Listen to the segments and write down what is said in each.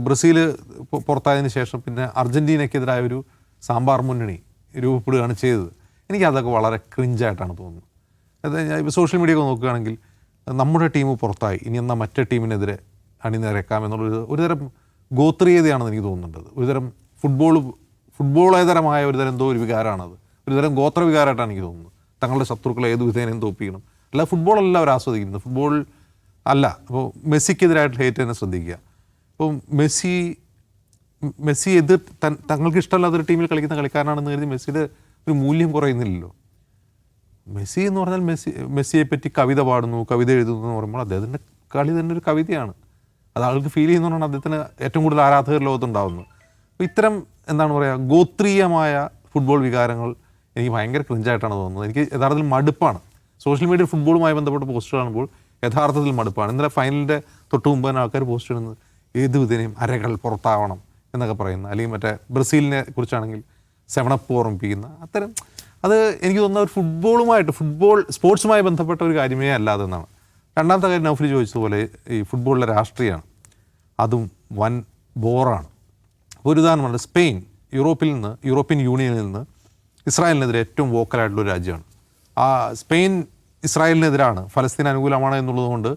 Brazil പുറത്തായതിനു ശേഷം പിന്നെ അർജൻറ്റീനയ്ക്കെതിരായ ഒരു സാമ്പാർ മുന്നണി രൂപപ്പെടുകയാണ് ചെയ്തത്. എനിക്കതൊക്കെ വളരെ ക്രിഞ്ചായിട്ടാണ് തോന്നുന്നത്. അതായത് ഇപ്പോൾ സോഷ്യൽ മീഡിയ ഒക്കെ നോക്കുകയാണെങ്കിൽ നമ്മുടെ ടീം പുറത്തായി, ഇനി എന്നാൽ മറ്റേ ടീമിനെതിരെ അണിനിരക്കാം എന്നുള്ളൊരു ഒരുതരം ഗോത്രീയതയാണെന്ന് എനിക്ക് തോന്നുന്നുണ്ട്. ഒരുതരം ഫുട്ബോളേതരമായ ഒരുതരം എന്തോ ഒരു വികാരമാണത്, ഒരുതരം ഗോത്രവികാരമായിട്ടാണ് എനിക്ക് തോന്നുന്നത്. തങ്ങളുടെ ശത്രുക്കളെ ഏത് വിധേനയും തോൽപ്പിക്കണം, അല്ല ഫുട്ബോളല്ല അവർ ആസ്വദിക്കുന്നത്, ഫുട്ബോൾ അല്ല. അപ്പോൾ മെസ്സിക്കെതിരായിട്ട് ഹേറ്റ് തന്നെ ശ്രദ്ധിക്കുക. അപ്പോൾ മെസ്സി തങ്ങൾക്ക് ഇഷ്ടമല്ലാത്തൊരു ടീമിൽ കളിക്കുന്ന കളിക്കാരനാണെന്ന് കരുതി മെസ്സിയുടെ ഒരു മൂല്യം കുറയുന്നില്ലല്ലോ. മെസ്സി എന്ന് പറഞ്ഞാൽ മെസ്സിയെ പറ്റി കവിത പാടുന്നു, കവിത എഴുതുന്നു എന്ന് പറയുമ്പോൾ അദ്ദേഹത്തിൻ്റെ കളി തന്നെ ഒരു കവിതയാണ്. അത് ആൾക്ക് ഫീൽ ചെയ്യുന്നതുകൊണ്ടാണ് അദ്ദേഹത്തിന് ഏറ്റവും കൂടുതൽ ആരാധകർ ലോകത്തുണ്ടാകുന്നത്. അപ്പോൾ ഇത്തരം എന്താണ് പറയുക, ഗോത്രീയമായ ഫുട്ബോൾ വികാരങ്ങൾ എനിക്ക് ഭയങ്കര ക്രിഞ്ചായിട്ടാണ് തോന്നുന്നത്. എനിക്ക് യഥാർത്ഥത്തിൽ മടുപ്പാണ്. സോഷ്യൽ മീഡിയ ഫുട്ബോളുമായി ബന്ധപ്പെട്ട പോസ്റ്റ് കാണുമ്പോൾ യഥാർത്ഥത്തിൽ മടുപ്പാണ്. ഇന്നലെ ഫൈനലിൻ്റെ തൊട്ട് മുമ്പ് തന്നെ ആൾക്കാർ പോസ്റ്റ് ഇടുന്നത് ഏത് വിധേനയും അരകൾ പുറത്താവണം എന്നൊക്കെ പറയുന്ന, അല്ലെങ്കിൽ മറ്റേ ബ്രസീലിനെ കുറിച്ചാണെങ്കിൽ സെവണപ്പ് ഓർമ്മിപ്പിക്കുന്ന അത്തരം, അത് എനിക്ക് തോന്നുന്ന ഒരു സ്പോർട്സുമായി ബന്ധപ്പെട്ട ഒരു കാര്യമേ അല്ലാതെന്നാണ്. രണ്ടാമത്തെ കാര്യം നൗഫൽ ചോദിച്ചതുപോലെ ഈ ഫുട്ബോളിലെ രാഷ്ട്രീയമാണ്, അതും വൻ ബോറാണ്. ഒരു ഉദാഹരണമാണ്, സ്പെയിൻ യൂറോപ്യൻ യൂണിയനിൽ നിന്ന് ഇസ്രായേലിനെതിരെ ഏറ്റവും വോക്കലായിട്ടുള്ളൊരു രാജ്യമാണ്. സ്പെയിൻ ഇസ്രായേലിനെതിരാണ്, ഫലസ്തീൻ അനുകൂലമാണ് എന്നുള്ളതുകൊണ്ട്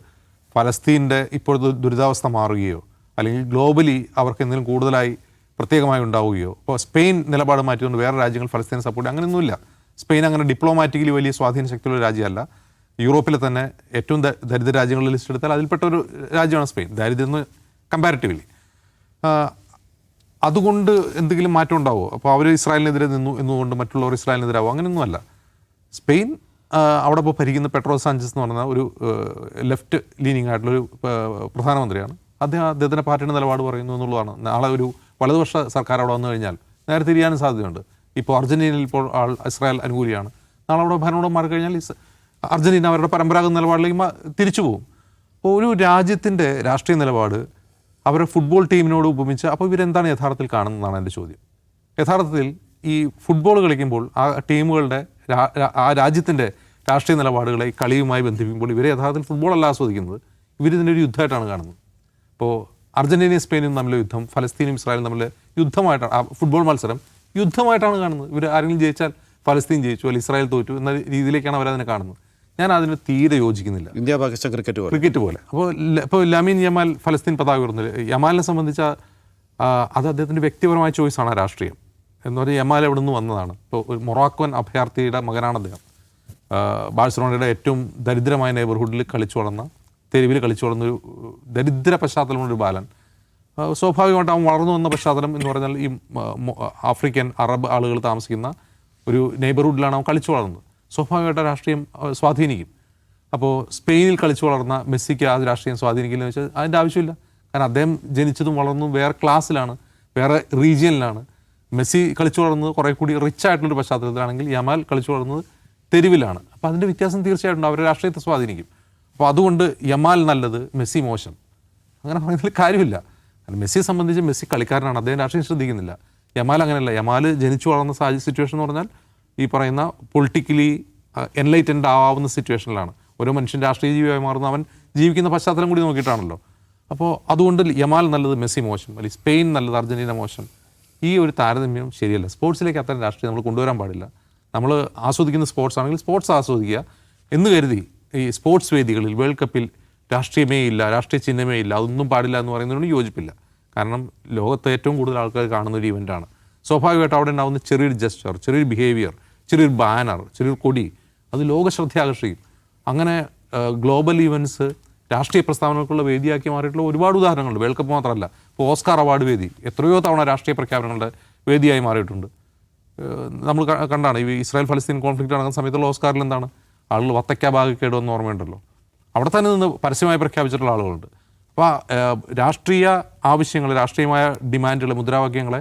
ഫലസ്തീൻ്റെ ഇപ്പോഴത്തെ ദുരിതാവസ്ഥ മാറുകയോ അല്ലെങ്കിൽ ഗ്ലോബലി അവർക്ക് എന്തെങ്കിലും കൂടുതലായി പ്രത്യേകമായി ഉണ്ടാവുകയോ, ഇപ്പോൾ സ്പെയിൻ നിലപാട് മാറ്റിക്കൊണ്ട് വേറെ രാജ്യങ്ങൾ ഫലസ്തീനെ സപ്പോർട്ട് അങ്ങനെയൊന്നുമില്ല. സ്പെയിൻ അങ്ങനെ ഡിപ്ലോമാറ്റിക്കലി വലിയ സ്വാധീന ശക്തിയുള്ള രാജ്യമല്ല. യൂറോപ്പിലെ തന്നെ ഏറ്റവും ദരിദ്ര രാജ്യങ്ങളുടെ ലിസ്റ്റ് എടുത്താൽ അതിൽപ്പെട്ട ഒരു രാജ്യമാണ് സ്പെയിൻ, ദാരിദ്ര്യം കമ്പാരിറ്റീവ്ലി. അതുകൊണ്ട് എന്തെങ്കിലും മാറ്റം ഉണ്ടാവുമോ? അപ്പോൾ അവർ ഇസ്രായേലിനെതിരെ നിന്നു എന്നുകൊണ്ട് മറ്റുള്ളവർ ഇസ്രായേലിനെതിരാവോ? അങ്ങനെയൊന്നുമല്ല. സ്പെയിൻ അവിടെ ഇപ്പോൾ ഭരിക്കുന്ന പെട്രോ സാഞ്ചസ് എന്ന് പറഞ്ഞ ഒരു ലെഫ്റ്റ് ലീനിങ് ആയിട്ടുള്ളൊരു പ്രധാനമന്ത്രിയാണ്. അദ്ദേഹത്തിൻ്റെ പാർട്ടിയുടെ നിലപാട് പറയുന്നു എന്നുള്ളതാണ്. നാളെ ഒരു വലതുപക്ഷ സർക്കാർ അവിടെ വന്നു കഴിഞ്ഞാൽ നേരെ തിരിയാനും സാധ്യതയുണ്ട്. ഇപ്പോൾ അർജൻറ്റീനയിൽ ഇപ്പോൾ ഇസ്രായേൽ അനുകൂലിയാണ്. നാളെ അവിടെ ഭരണകൂടം മാറിക്കഴിഞ്ഞാൽ അർജൻറ്റീന അവരുടെ പരമ്പരാഗത നിലപാടിലേക്ക് തിരിച്ചു പോകും. അപ്പോൾ ഒരു രാജ്യത്തിൻ്റെ രാഷ്ട്രീയ നിലപാട് അവരുടെ ഫുട്ബോൾ ടീമിനോട് ഉപമിച്ച് അപ്പോൾ ഇവരെന്താണ് യഥാർത്ഥത്തിൽ കാണുന്നതാണ് എൻ്റെ ചോദ്യം. യഥാർത്ഥത്തിൽ ഈ ഫുട്ബോൾ കളിക്കുമ്പോൾ ആ ടീമുകളുടെ ആ രാജ്യത്തിൻ്റെ രാഷ്ട്രീയ നിലപാടുകളെ കളിയുമായി ബന്ധിപ്പിക്കുമ്പോൾ ഇവരെ യഥാർത്ഥത്തിൽ ഫുട്ബോളല്ല ആസ്വദിക്കുന്നത്, ഇവരിതിൻ്റെ ഒരു യുദ്ധമായിട്ടാണ് കാണുന്നത്. ഇപ്പോൾ അർജൻറ്റീനയും സ്പെയിനും തമ്മിലെ യുദ്ധം, ഫലസ്തീനും ഇസ്രായേലും തമ്മിലെ യുദ്ധമായിട്ടാണ്, ആ ഫുട്ബോൾ മത്സരം യുദ്ധമായിട്ടാണ് കാണുന്നത്. ഇവർ ആരെങ്കിലും ജയിച്ചാൽ ഫലസ്തീൻ ജയിച്ചു അല്ലെങ്കിൽ ഇസ്രായേൽ തോറ്റു എന്ന രീതിയിലേക്കാണ് അവരതിനെ കാണുന്നത്. ഞാൻ അതിന് തീരെ യോജിക്കുന്നില്ല. ഇന്ത്യ പാകിസ്ഥാൻ ക്രിക്കറ്റ് പോലെ. ഇപ്പോൾ ലമീൻ യമാൽ ഫലസ്തീൻ പതാക ഉയർന്നത്, യമാലിനെ സംബന്ധിച്ച അത് അദ്ദേഹത്തിൻ്റെ വ്യക്തിപരമായ ചോയ്സാണ് രാഷ്ട്രീയം എന്ന് പറഞ്ഞാൽ. യമാൽ എവിടെ നിന്ന് വന്നതാണ്? ഇപ്പോൾ ഒരു മൊറോക്കോൻ അഭയാർത്ഥിയുടെ മകനാണ് അദ്ദേഹം. ബാഴ്സലോണയുടെ ഏറ്റവും ദരിദ്രമായ നെയ്ബർഹുഡിൽ തെരുവിൽ കളിച്ചു വളർന്നൊരു ദരിദ്ര പശ്ചാത്തലമുള്ളൊരു ബാലൻ. സ്വാഭാവികമായിട്ട് അവൻ വളർന്നു വന്ന പശ്ചാത്തലം എന്ന് പറഞ്ഞാൽ ഈ ആഫ്രിക്കൻ അറബ് ആളുകൾ താമസിക്കുന്ന ഒരു നെയ്ബർഹുഡിലാണ് അവൻ കളിച്ചു വളർന്നത്. സ്വാഭാവികമായിട്ട് രാഷ്ട്രീയം സ്വാധീനിക്കും. അപ്പോൾ സ്പെയിനിൽ കളിച്ചു വളർന്ന മെസ്സിക്ക് ആ രാഷ്ട്രീയം സ്വാധീനിക്കില്ലെന്ന് വെച്ചാൽ അതിൻ്റെ ആവശ്യമില്ല. കാരണം അദ്ദേഹം ജനിച്ചതും വളർന്നതും വേറെ ക്ലാസ്സിലാണ്, വേറെ റീജിയനിലാണ്. മെസ്സി കളിച്ചു വളർന്നത് കുറേ കൂടി റിച്ച് ആയിട്ടുള്ളൊരു പശ്ചാത്തലത്തിലാണെങ്കിൽ യമാൽ കളിച്ചു വളർന്നത് തെരുവിലാണ്. അപ്പോൾ അതിൻ്റെ വ്യത്യാസം തീർച്ചയായിട്ടും അവരുടെ രാഷ്ട്രീയത്തെ സ്വാധീനിക്കും. അപ്പോൾ അതുകൊണ്ട് യമാൽ നല്ലത്, മെസ്സി മോശം, അങ്ങനെ പറയുന്നതിൽ കാര്യമില്ല. മെസ്സിയെ സംബന്ധിച്ച് മെസ്സി കളിക്കാരനാണ്, അദ്ദേഹം രാഷ്ട്രീയം ശ്രദ്ധിക്കുന്നില്ല. യമാൽ അങ്ങനെയല്ല. യമാൽ ജനിച്ചു വളർന്ന സിറ്റുവേഷൻ എന്ന് പറഞ്ഞാൽ ഈ പറയുന്ന പൊളിറ്റിക്കലി എൻലൈറ്റൻഡ് ആവാവുന്ന സിറ്റുവേഷനിലാണ്. ഓരോ മനുഷ്യൻ രാഷ്ട്രീയ ജീവിയായി മാറുന്ന അവൻ ജീവിക്കുന്ന പശ്ചാത്തലം കൂടി നോക്കിയിട്ടാണല്ലോ. അപ്പോൾ അതുകൊണ്ട് യമാൽ നല്ലത്, മെസ്സി മോശം, അല്ലെങ്കിൽ സ്പെയിൻ നല്ലത്, അർജൻറ്റീന മോശം, ഈ ഒരു താരതമ്യം ശരിയല്ല. സ്പോർട്സിലേക്ക് അത്തരം രാഷ്ട്രീയം നമ്മൾ കൊണ്ടുവരാൻ പാടില്ല. നമ്മൾ ആസ്വദിക്കുന്ന സ്പോർട്സ് ആണെങ്കിൽ സ്പോർട്സ് ആസ്വദിക്കുക എന്ന് കരുതി ഈ സ്പോർട്സ് വേദികളിൽ വേൾഡ് കപ്പിൽ രാഷ്ട്രീയമേ ഇല്ല, രാഷ്ട്രീയ ചിഹ്നമേ ഇല്ല, അതൊന്നും പാടില്ല എന്ന് പറയുന്നതിനോട് യോജിപ്പില്ല. കാരണം ലോകത്ത് ഏറ്റവും കൂടുതൽ ആൾക്കാർ കാണുന്ന ഒരു ഇവൻ്റാണ്. സ്വാഭാവികമായിട്ട് അവിടെ ഉണ്ടാകുന്ന ചെറിയൊരു ജസ്റ്റർ, ചെറിയൊരു ബിഹേവിയർ, ചെറിയൊരു ബാനർ, ചെറിയൊരു കൊടി, അത് ലോക ശ്രദ്ധ ആകർഷിക്കും. അങ്ങനെ ഗ്ലോബൽ ഈവൻറ്റ്സ് രാഷ്ട്രീയ പ്രസ്താവനകൾക്കുള്ള വേദിയാക്കി മാറിയിട്ടുള്ള ഒരുപാട് ഉദാഹരണങ്ങളുണ്ട്. വേൾഡ് കപ്പ് മാത്രമല്ല, ഇപ്പോൾ ഓസ്കാർ അവാർഡ് വേദി എത്രയോ തവണ രാഷ്ട്രീയ പ്രഖ്യാപനങ്ങളുടെ വേദിയായി മാറിയിട്ടുണ്ട്. നമ്മൾ കണ്ടാണ് ഈ ഇസ്രായേൽ ഫലസ്തീൻ കോൺഫ്ലിക്റ്റ് നടക്കുന്ന സമയത്തുള്ള ഓസ്കാറിൽ എന്താണ് ആളുകൾ വത്തക്ക ഭാഗക്കേടുമെന്ന് ഓർമ്മയുണ്ടല്ലോ. അവിടെ തന്നെ നിന്ന് പരസ്യമായി പ്രഖ്യാപിച്ചിട്ടുള്ള ആളുകളുണ്ട്. അപ്പോൾ രാഷ്ട്രീയ ആവശ്യങ്ങൾ, രാഷ്ട്രീയമായ ഡിമാൻഡുകൾ, മുദ്രാവാക്യങ്ങളെ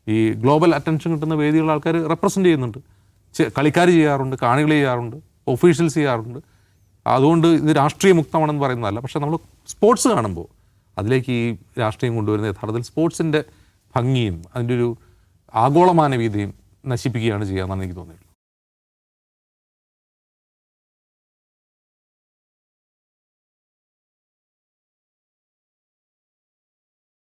ഈ ഗ്ലോബൽ അറ്റൻഷൻ കിട്ടുന്ന വേദികളുടെ ആൾക്കാർ റെപ്രസെൻ്റ് ചെയ്യുന്നുണ്ട്. കളിക്കാർ ചെയ്യാറുണ്ട്, കാണികൾ ചെയ്യാറുണ്ട്, ഒഫീഷ്യൽസ് ചെയ്യാറുണ്ട്. അതുകൊണ്ട് ഇത് രാഷ്ട്രീയ മുക്തമാണെന്ന് പറയുന്നതല്ല. പക്ഷേ നമ്മൾ സ്പോർട്സ് കാണുമ്പോൾ അതിലേക്ക് ഈ രാഷ്ട്രീയം കൊണ്ടുവരുന്ന യഥാർത്ഥത്തിൽ സ്പോർട്സിൻ്റെ ഭംഗിയും അതിൻ്റെ ഒരു ആഗോളമാനവീയതയും നശിപ്പിക്കുകയാണ് ചെയ്യാമെന്നാണ് എനിക്ക് തോന്നിയത്.